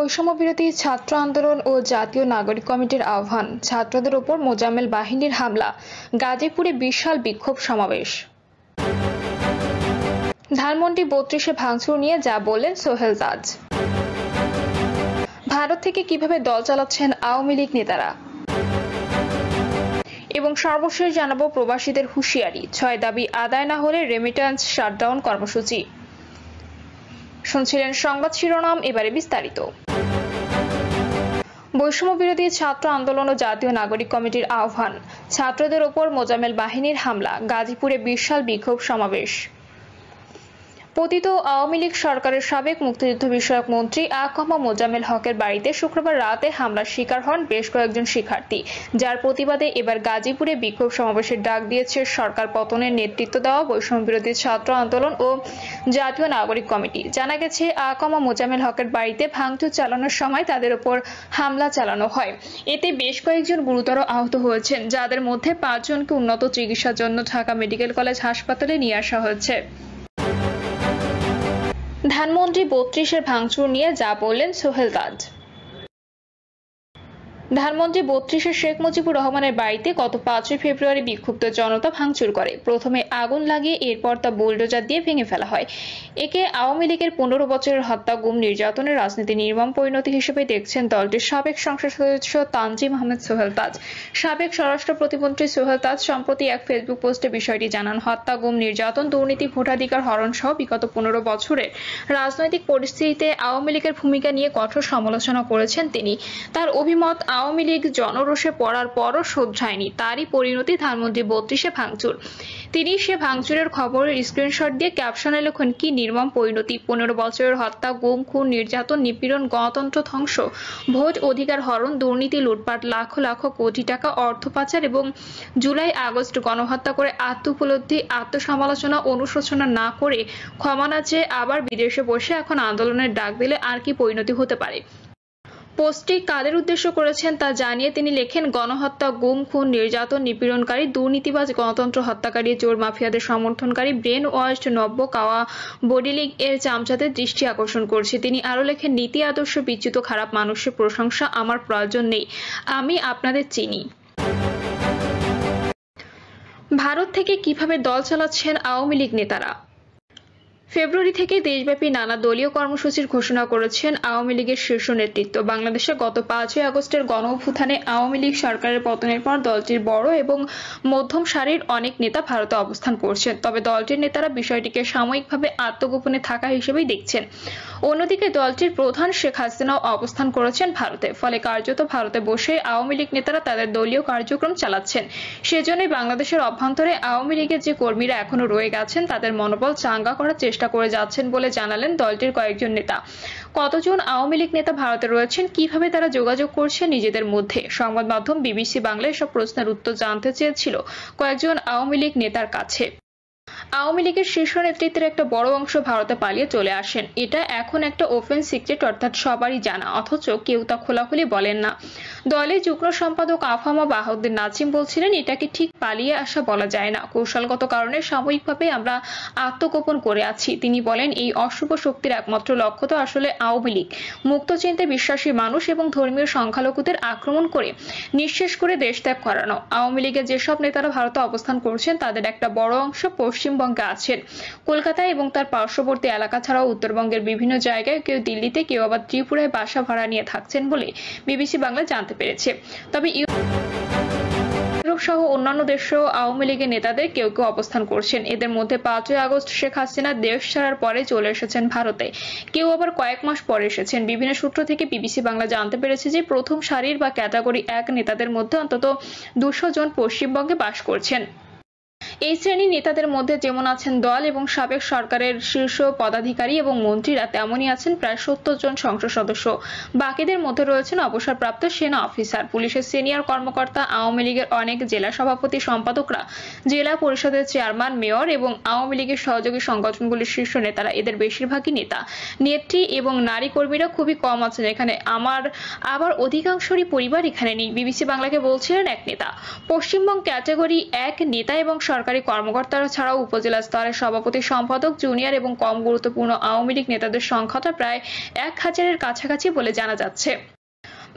বৈষম্য বিরোধী ছাত্র আন্দোলন ও জাতীয় নাগরিক কমিটির আহ্বান, ছাত্রদের ওপর মোজাম্মেল বাহিনীর হামলা, গাজীপুরে বিশাল বিক্ষোভ সমাবেশ। ধানমন্ডি ৩২-এ ভাঙচুর নিয়ে যা বললেন সোহেল তাজ। ভারত থেকে কিভাবে দল চালাচ্ছেন আওয়ামী লীগ নেতারা, এবং সর্বশেষ জানাবো প্রবাসীদের হুঁশিয়ারি, ৬ দাবি আদায় না হলে রেমিট্যান্স শাটডাউন কর্মসূচি। শুনছিলেন সংবাদ শিরোনাম, এবারে বিস্তারিত। বৈষম্য বিরোধী ছাত্র আন্দোলন ও জাতীয় নাগরিক কমিটির আহ্বান, ছাত্রদের ওপর মোজাম্মেল বাহিনীর হামলা, গাজীপুরে বিশাল বিক্ষোভ সমাবেশ। পতিত আওয়ামী লীগ সরকারের সাবেক মুক্তিযুদ্ধ বিষয়ক মন্ত্রী আকমা মোজাম্মেল হকের বাড়িতে শুক্রবার রাতে হামলার শিকার হন বেশ কয়েকজন শিক্ষার্থী, যার প্রতিবাদে এবার গাজীপুরে বিক্ষোভ সমাবেশের ডাক দিয়েছে সরকার পতনের নেতৃত্ব দেওয়া বৈষম্য বিরোধী ছাত্র আন্দোলন ও জাতীয় নাগরিক কমিটি। জানা গেছে, আকমা মোজাম্মেল হকের বাড়িতে ভাঙচুর চালানোর সময় তাদের ওপর হামলা চালানো হয়। এতে বেশ কয়েকজন গুরুতর আহত হয়েছেন, যাদের মধ্যে ৫ জনকে উন্নত চিকিৎসার জন্য ঢাকা মেডিকেল কলেজ হাসপাতালে নিয়ে আসা হয়েছে। ধানমন্ডি ৩২-এর ভাঙচুর নিয়ে যা বললেন সোহেল তাজ। ধানমন্ডি ৩২-এ শেখ মুজিবুর রহমানের বাড়িতে গত ৫ই ফেব্রুয়ারি বিক্ষুব্ধ জনতা ভাঙচুর করে। প্রথমে আগুন লাগিয়ে এরপর তা বুলডোজার দিয়ে ভেঙে ফেলা হয়। একে আওয়ামী লীগের ১৫ বছরের হত্যা, গুম, নির্যাতনের রাজনীতি নির্মম পরিণতি হিসেবে দেখছেন দলটির সাবেক সংসদ সদস্য তানজিম আহমেদ সোহেল তাজ। সাবেক স্বরাষ্ট্র প্রতিমন্ত্রী সোহেল তাজ সম্প্রতি এক ফেসবুক পোস্টে বিষয়টি জানান। হত্যা, গুম, নির্যাতন, দুর্নীতি, ভোটাধিকার হরণ সহ বিগত ১৫ বছরের রাজনৈতিক পরিস্থিতিতে আওয়ামী লীগের ভূমিকা নিয়ে কঠোর সমালোচনা করেছেন তিনি। তার অভিমত, আওয়ামী লীগ জনরোষে পড়ার পরও শোধরায়নি, তারই পরিণতি ধানমন্ডি ৩২-এ ভাঙচুর। তিনি সে ভাঙচুরের খবরের স্ক্রিনশট দিয়ে ক্যাপশনে লেখেন, কি নির্মম পরিণতি, ১৫ বছরের হত্যা, গুম, খুন, নির্যাতন, নিপীড়ন, গণতন্ত্র ধ্বংস, ভোট অধিকার হরণ, দুর্নীতি, লুটপাট, লাখ লাখ কোটি টাকা অর্থ পাচার এবং জুলাই আগস্ট গণহত্যা করে আত্মোপলব্ধি, আত্মসমালোচনা, অনুশোচনা না করে ক্ষমা না চেয়ে আবার বিদেশে বসে এখন আন্দোলনের ডাক দিলে আর কি পরিণতি হতে পারে। পোস্টটি কাদের উদ্দেশ্য করেছেন তা জানিয়ে তিনি লেখেন, গণহত্যা, গুম, খুন, নির্যাতন, নিপীড়নকারী, দুর্নীতিবাজ, গণতন্ত্র হত্যাকারী, চোর মাফিয়াদের সমর্থনকারী, ব্রেন ওয়াশড নব্য কাওয়া বডি লীগ এর চামচাদের দৃষ্টি আকর্ষণ করছে। তিনি আরও লেখেন, নীতি আদর্শ বিচ্যুত খারাপ মানুষের প্রশংসা আমার প্রয়োজন নেই, আমি আপনাদের চিনি। ভারত থেকে কিভাবে দল চালাচ্ছেন আওয়ামী লীগ নেতারা। ফেব্রুয়ারি থেকে দেশব্যাপী নানা দলীয় কর্মসূচির ঘোষণা করেছেন আওয়ামী লীগের শীর্ষ নেতৃত্ব। বাংলাদেশে গত ৫ই আগস্টের গণঅভ্যুত্থানে আওয়ামী লীগ সরকারের পতনের পর দলটির বড় এবং মধ্যম সারির অনেক নেতা ভারতে অবস্থান করছেন, তবে দলটির নেতারা বিষয়টিকে সাময়িকভাবে আত্মগোপনে থাকা হিসেবেই দেখছেন। অন্যদিকে দলটির প্রধান শেখ হাসিনাও অবস্থান করেছেন ভারতে, ফলে কার্যত ভারতে বসে আওয়ামী লীগ নেতারা তাদের দলীয় কার্যক্রম চালাচ্ছেন। সেজন্যই বাংলাদেশের অভ্যন্তরে আওয়ামী লীগের যে কর্মীরা এখনো রয়ে গেছেন তাদের মনোবল চাঙ্গা করার চেষ্টা করে যাচ্ছেন বলে জানালেন দলটির কয়েকজন নেতা। কতজন আওয়ামী লীগ নেতা ভারতে রয়েছেন, কিভাবে তারা যোগাযোগ করছেন নিজেদের মধ্যে, সংবাদ মাধ্যম বিবিসি বাংলা এসব প্রশ্নের উত্তর জানতে চেয়েছিল কয়েকজন আওয়ামী লীগ নেতার কাছে। আওয়ামী লীগের শীর্ষ নেতৃত্বের একটা বড় অংশ ভারতে পালিয়ে চলে আসেন, এটা এখন একটা ওপেন সিক্রেট, অর্থাৎ সবারই জানা, অথচ কেউ তা খোলাখুলি বলেন না। দলের যুগ্ম সম্পাদক আফামা বাহাউদ্দিন নাজিম বলছিলেন, এটাকে ঠিক পালিয়ে আসা বলা যায় না, কৌশলগত কারণে সাময়িকভাবে আমরা আত্মগোপন করে আছি। তিনি বলেন, এই অশুভ শক্তির একমাত্র লক্ষ্য তো আসলে আওয়ামী লীগ, মুক্ত চিন্তে বিশ্বাসী মানুষ এবং ধর্মীয় সংখ্যালঘুদের আক্রমণ করে নিঃশেষ করে দেশ ত্যাগ করানো। আওয়ামী লীগের যেসব নেতারা ভারতে অবস্থান করছেন তাদের একটা বড় অংশ পশ্চিমবঙ্গে আছেন, কলকাতায় এবং তার পার্শ্ববর্তী এলাকা ছাড়াও উত্তরবঙ্গের বিভিন্ন জায়গায়, কেউ দিল্লিতে, কেউ আবার ত্রিপুরায় বাসা ভাড়া নিয়ে থাকছেন বলে বিবিসি বাংলা জানতে পেরেছে। তবে ইউরোপ সহ অন্যান্য দেশেও আওয়ামী লীগের নেতাদের কেউ কেউ অবস্থান করছেন। এদের মধ্যে ৫ই আগস্ট শেখ হাসিনা দেশ ছাড়ার পরে চলে এসেছেন ভারতে, কেউ আবার কয়েক মাস পরে এসেছেন। বিভিন্ন সূত্র থেকে বিবিসি বাংলা জানতে পেরেছে যে প্রথম সারির বা ক্যাটাগরি ১ নেতাদের মধ্যে অন্তত ২০০ জন পশ্চিমবঙ্গে বাস করছেন। এই শ্রেণীর নেতাদের মধ্যে যেমন আছেন দল এবং সাবেক সরকারের শীর্ষ পদাধিকারী এবং মন্ত্রীরা, তেমনই আছেন প্রায় ৭০ জন সংসদ সদস্য। বাকিদের মধ্যে রয়েছেন অবসরপ্রাপ্ত সেনা অফিসার, পুলিশের সিনিয়র কর্মকর্তা, আওয়ামী লীগের অনেক জেলা সভাপতি, সম্পাদকরা, জেলা পরিষদের চেয়ারম্যান, মেয়র এবং আওয়ামী লীগের সহযোগী সংগঠনগুলির শীর্ষ নেতারা। এদের বেশিরভাগই নেতা, নেত্রী এবং নারী কর্মীরা খুবই কম আছেন এখানে। আবার অধিকাংশরই পরিবার এখানে নেই। বিবিসি বাংলাকে বলছিলেন এক নেতা, পশ্চিমবঙ্গ ক্যাটাগরি ১ নেতা এবং সরকার সরকারি কর্মকর্তারা ছাড়াও উপজেলা স্তরের সভাপতি, সম্পাদক, জুনিয়র এবং কম গুরুত্বপূর্ণ আওয়ামী লীগ নেতাদের সংখ্যাটা প্রায় 1000-এর কাছাকাছি বলে জানা যাচ্ছে।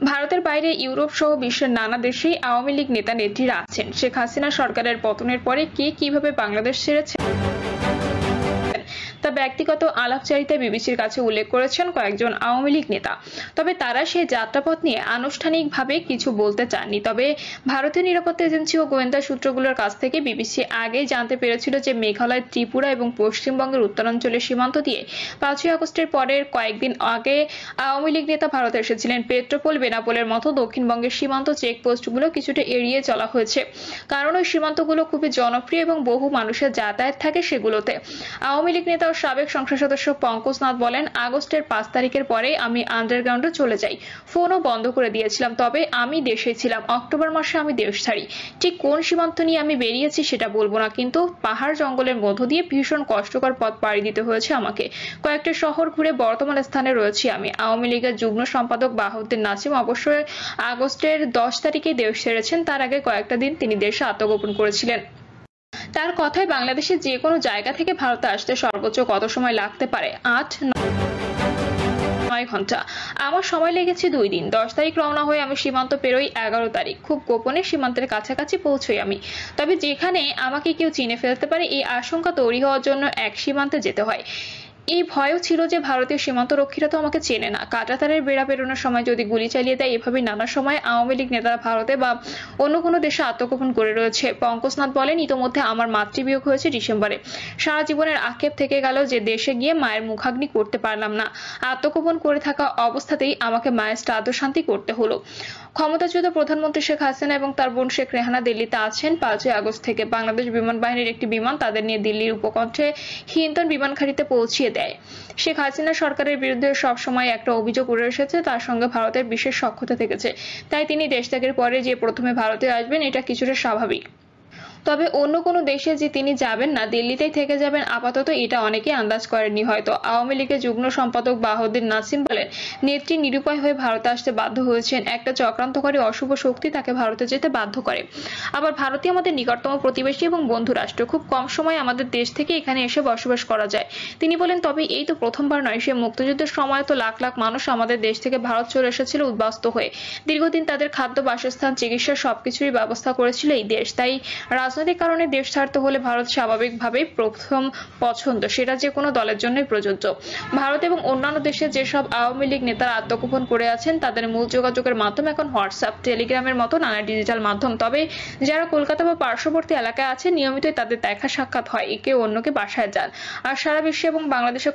ভারতের বাইরে ইউরোপ সহ বিশ্বের নানা দেশেই আওয়ামী লীগ নেতা নেত্রীরা আছেন। শেখ হাসিনা সরকারের পতনের পরে কে কিভাবে বাংলাদেশ ছেড়েছে তা ব্যক্তিগত আলাপচারিতায় বিবিসির কাছে উল্লেখ করেছেন কয়েকজন আওয়ামী লীগ নেতা। তবে তারা সেই যাত্রাপথ নিয়ে আনুষ্ঠানিকভাবে কিছু বলতে চাননি। তবে ভারতীয় নিরাপত্তা এজেন্সি ও গোয়েন্দা সূত্রগুলোর কাছ থেকে বিবিসি আগেই জানতে পেরেছিল যে মেঘালয়, ত্রিপুরা এবং পশ্চিমবঙ্গের উত্তরাঞ্চলের সীমান্ত দিয়ে 5ই আগস্টের পরের কয়েকদিন আগে আওয়ামী লীগ নেতা ভারতে এসেছিলেন। পেট্রোপোল, বেনাপোলের মতো দক্ষিণবঙ্গের সীমান্ত চেকপোস্টগুলো কিছুটা এড়িয়ে চলা হয়েছে, কারণ ওই সীমান্তগুলো খুবই জনপ্রিয় এবং বহু মানুষের যাতায়াত থাকে সেগুলোতে। আওয়ামী লীগ নেতা ও সাবেক সংসদ সদস্য পঙ্কজ নাথ বলেন, আগস্টের 5 তারিখের পরে আমি আন্ডারগ্রাউন্ডে চলে যাই, ফোনও বন্ধ করে দিয়েছিলাম। তবে আমি দেশে ছিলাম। অক্টোবর মাসে আমি দেশ ছাড়ি। ঠিক কোন সীমান্ত নিয়ে আমি বেরিয়েছি সেটা বলবো না, কিন্তু পাহাড় জঙ্গলের মধ্য দিয়ে ভীষণ কষ্টকর পথ পাড়ি দিতে হয়েছে আমাকে। কয়েকটা শহর ঘুরে বর্তমান স্থানে রয়েছি আমি। আওয়ামী লীগের যুগ্ম সম্পাদক বাহাউদ্দিন নাসিম অবশ্যই আগস্টের 10 তারিখে দেশ ছেড়েছেন। তার আগে কয়েকটা দিন তিনি দেশে আত্মগোপন করেছিলেন। তার কথায় বাংলাদেশের যে কোনো জায়গা থেকে ভারতে আসতে সর্বোচ্চ কত সময় লাগতে পারে? 8-9 ঘন্টা। আমার সময় লেগেছে 2 দিন। 10 তারিখ রওনা হয়ে আমি সীমান্ত পেরোই 11 তারিখ। খুব গোপনে সীমান্তের কাছাকাছি পৌঁছই আমি। তবে যেখানে আমাকে কেউ চিনে ফেলতে পারে এই আশঙ্কা তৈরি হওয়ার জন্য এক সীমান্তে যেতে হয়। এই ভয়ও ছিল যে ভারতীয় সীমান্ত রক্ষীরা তো আমাকে চেনে না, কাঁটাতারের বেড়া পেরোনোর সময় যদি গুলি চালিয়ে দেয়। এভাবে নানা সময় আওয়ামী লীগ নেতারা ভারতে বা অন্য কোনো দেশে আত্মগোপন করে রয়েছে। পঙ্কজ নাথ বলেন, ইতোমধ্যে আমার মাতৃবিয়োগ হয়েছে ডিসেম্বরে। সারা জীবনের আক্ষেপ থেকে গেল যে দেশে গিয়ে মায়ের মুখাগ্নি করতে পারলাম না। আত্মগোপন করে থাকা অবস্থাতেই আমাকে মায়ের শ্রাদ্ধ শান্তি করতে হলো। ক্ষমতাচ্যুত প্রধানমন্ত্রী শেখ হাসিনা এবং তার বোন শেখ রেহানা দিল্লিতে আছেন। 5ই আগস্ট থেকে বাংলাদেশ বিমান বাহিনীর একটি বিমান তাদের নিয়ে দিল্লির উপকণ্ঠে হিন্টন বিমান ঘাঁটিতে পৌঁছিয়ে দেয়। শেখ হাসিনা সরকারের বিরুদ্ধে সবসময় একটা অভিযোগ উঠে এসেছে, তার সঙ্গে ভারতের বিশেষ সখ্যতা থেকেছে। তাই তিনি দেশ ত্যাগের পরে যে প্রথমে ভারতে আসবেন এটা কিছুটা স্বাভাবিক। তবে অন্য কোনো দেশে যে তিনি যাবেন না, দিল্লিতেই থেকে যাবেন আপাতত, এটা অনেকেই আন্দাজ করেননি হয়তো। আওয়ামী লীগের যুগ্ম সম্পাদক বাহাউদ্দিন নাসিম বলেন, নেত্রী নিরুপায় হয়ে ভারতে আসতে বাধ্য হয়েছেন। একটা চক্রান্তকারী অশুভ শক্তি তাকে ভারতে যেতে বাধ্য করে। আবার ভারতীয় আমাদের নিকটতম প্রতিবেশী এবং বন্ধু রাষ্ট্র। খুব কম সময় আমাদের দেশ থেকে এখানে এসে বসবাস করা যায়। তিনি বলেন, তবে এই তো প্রথমবার নয়। সে মুক্তিযুদ্ধের সময় তো লাখ লাখ মানুষ আমাদের দেশ থেকে ভারত চলে এসেছিল উদ্বাস্ত হয়ে। দীর্ঘদিন তাদের খাদ্য, বাসস্থান, চিকিৎসা সবকিছুরই ব্যবস্থা করেছিল এই দেশ। তাই রাজনৈতিক কারণে দেশ ছাড়তে হলে ভারত স্বাভাবিকভাবেই প্রথম পছন্দ, সেটা যে কোনো দলের জন্যই প্রযোজ্য। ভারত এবং অন্যান্য দেশে যেসব আওয়ামী লীগ নেতারা আত্মগোপন করে আছেন তাদের মূল যোগাযোগের মাধ্যম এখন হোয়াটসঅ্যাপ, টেলিগ্রামের মতো নানা ডিজিটাল মাধ্যম। তবে যারা কলকাতা বা পার্শ্ববর্তী এলাকায় আছে নিয়মিতই তাদের দেখা সাক্ষাৎ হয়, একে অন্যকে বাসায় যান। আর সারা বিশ্বে এবং বাংলাদেশে